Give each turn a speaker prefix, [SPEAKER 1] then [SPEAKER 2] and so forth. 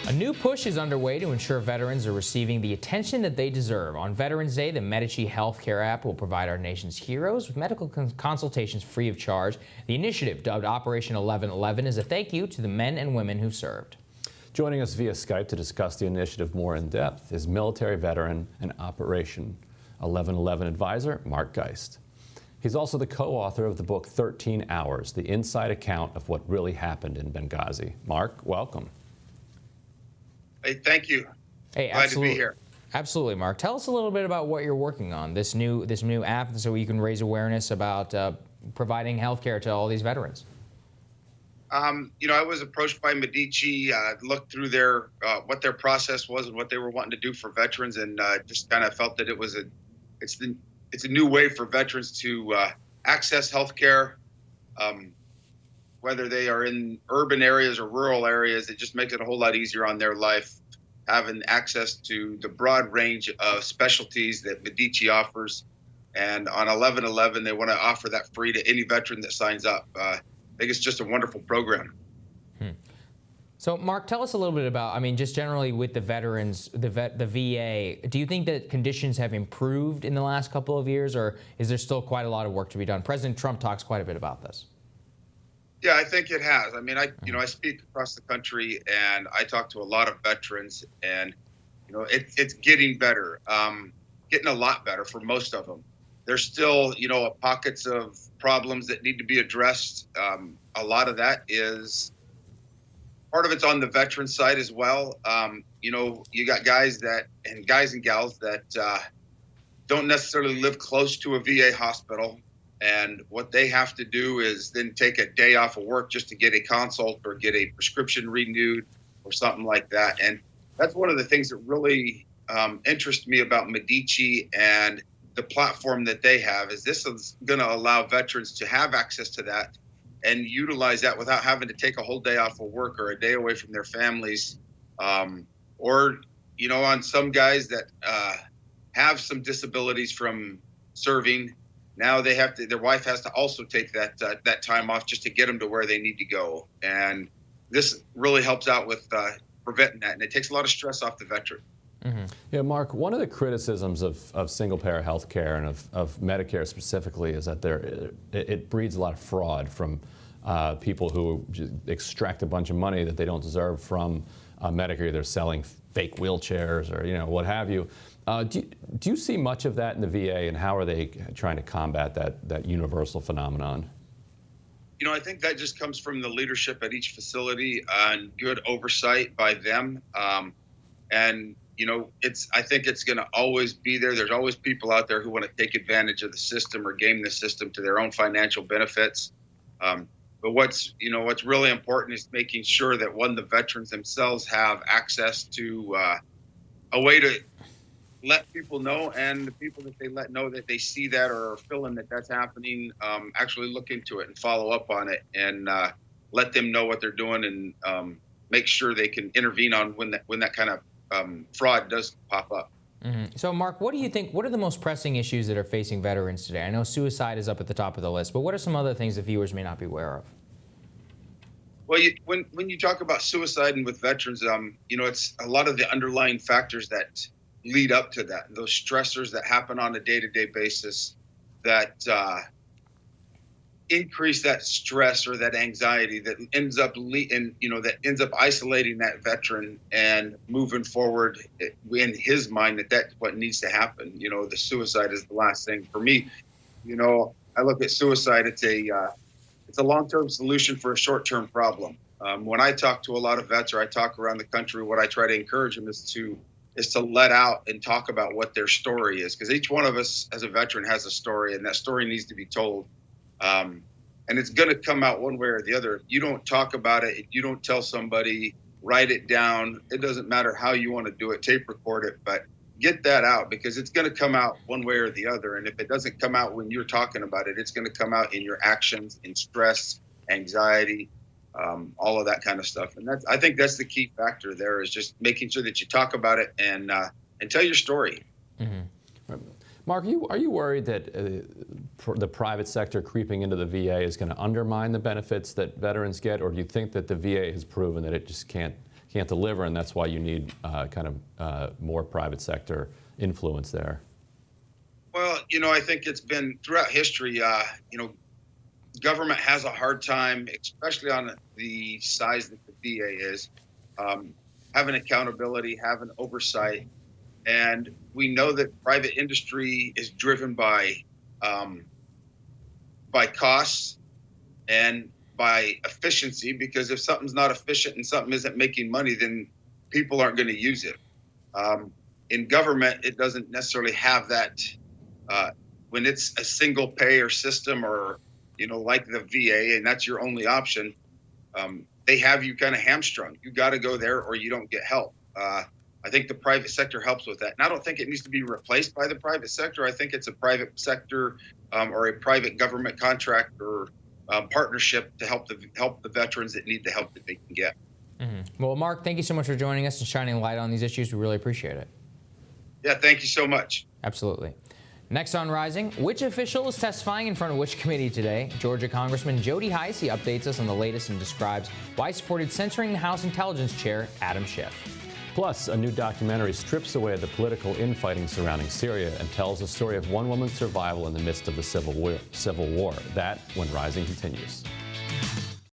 [SPEAKER 1] A new push is underway to ensure veterans are receiving the attention that they deserve. On Veterans Day, the Medici Healthcare app will provide our nation's heroes with medical consultations free of charge. The initiative, dubbed Operation 1111, is a thank you to the men and women who served.
[SPEAKER 2] Joining us via Skype to discuss the initiative more in depth is military veteran and Operation 1111 advisor Mark Geist. He's also the co-author of the book 13 Hours, the inside account of what really happened in Benghazi. Mark, welcome.
[SPEAKER 3] Hey, thank you.
[SPEAKER 1] Hey,
[SPEAKER 3] Glad
[SPEAKER 1] absolutely.
[SPEAKER 3] to be here.
[SPEAKER 1] Absolutely, Mark. Tell us a little bit about what you're working on, this new app, so you can raise awareness about providing health care to all these veterans.
[SPEAKER 3] I was approached by Medici, looked through their what their process was and what they were wanting to do for veterans, and just kind of felt that it's a new way for veterans to access health care. Whether they are in urban areas or rural areas, it just makes it a whole lot easier on their life, having access to the broad range of specialties that Medici offers. And on 1111, they want to offer that free to any veteran that signs up. I think it's just a wonderful program.
[SPEAKER 1] So, Mark, tell us a little bit about, just generally with the veterans, the VA, do you think that conditions have improved in the last couple of years, or is there still quite a lot of work to be done? President Trump talks quite a bit about this.
[SPEAKER 3] Yeah, I think it has. I speak across the country and I talk to a lot of veterans, and it's getting better, getting a lot better for most of them. There's still pockets of problems that need to be addressed. A lot of that is part of it's on the veteran side as well. You got guys and gals that don't necessarily live close to a VA hospital. And what they have to do is then take a day off of work just to get a consult or get a prescription renewed or something like that. And that's one of the things that really interests me about Medici and the platform that they have, is this is going to allow veterans to have access to that and utilize that without having to take a whole day off of work or a day away from their families. Or on some guys that have some disabilities from serving, now their wife has to also take that time off just to get them to where they need to go. And this really helps out with preventing that. And it takes a lot of stress off the veteran.
[SPEAKER 2] Mm-hmm. Yeah, Mark, one of the criticisms of single-payer health care and of Medicare specifically is that it breeds a lot of fraud from people who extract a bunch of money that they don't deserve from Medicare. They're selling fake wheelchairs or what have you. Do you see much of that in the VA, and how are they trying to combat that universal phenomenon?
[SPEAKER 3] I think that just comes from the leadership at each facility and good oversight by them. I think it's going to always be there. There's always people out there who want to take advantage of the system or game the system to their own financial benefits. But what's really important is making sure that the veterans themselves have access to a way to let people know, and the people that they let know that they see that or are feeling that that's happening, actually look into it and follow up on it, and let them know what they're doing, and make sure they can intervene on when that kind of fraud does pop up.
[SPEAKER 1] Mm-hmm. So, Mark, what do you think? What are the most pressing issues that are facing veterans today? I know suicide is up at the top of the list, but what are some other things that viewers may not be aware of?
[SPEAKER 3] Well, when you talk about suicide and with veterans, it's a lot of the underlying factors that lead up to that, those stressors that happen on a day-to-day basis that increase that stress or that anxiety that ends up isolating that veteran and moving forward in his mind that's what needs to happen. The suicide is the last thing. For me, I look at suicide, it's a long-term solution for a short-term problem. When I talk to a lot of vets, or I talk around the country, what I try to encourage them is to let out and talk about what their story is, because each one of us as a veteran has a story, and that story needs to be told. And it's going to come out one way or the other. If you don't talk about it, if you don't tell somebody, write it down. It doesn't matter how you want to do it, tape record it, but get that out, because it's going to come out one way or the other. And if it doesn't come out when you're talking about it, it's going to come out in your actions, in stress, anxiety, all of that kind of stuff. And I think that's the key factor there, is just making sure that you talk about it and tell your story.
[SPEAKER 2] Mm-hmm. Right. Mark, are you worried that the private sector creeping into the VA is going to undermine the benefits that veterans get, or do you think that the VA has proven that it just can't can't deliver, and that's why you need more private sector influence there.
[SPEAKER 3] Well, I think it's been throughout history, government has a hard time, especially on the size that the VA is, having accountability, having oversight. And we know that private industry is driven by costs and by efficiency, because if something's not efficient and something isn't making money, then people aren't going to use it. In government, it doesn't necessarily have that. When it's a single payer system, or like the VA, and that's your only option, they have you kind of hamstrung. You got to go there or you don't get help. I think the private sector helps with that. And I don't think it needs to be replaced by the private sector. I think it's a private sector or a private government contract or partnership to help the veterans that need the help that they can get.
[SPEAKER 1] Mm-hmm. Well, Mark, thank you so much for joining us and shining light on these issues. We really appreciate it.
[SPEAKER 3] Yeah, thank you so much.
[SPEAKER 1] Absolutely. Next on Rising, which official is testifying in front of which committee today? Georgia Congressman Jody Heisey updates us on the latest and describes why he supported censoring the House Intelligence Chair, Adam Schiff.
[SPEAKER 2] Plus, a new documentary strips away the political infighting surrounding Syria and tells the story of one woman's survival in the midst of the civil war. That when Rising continues.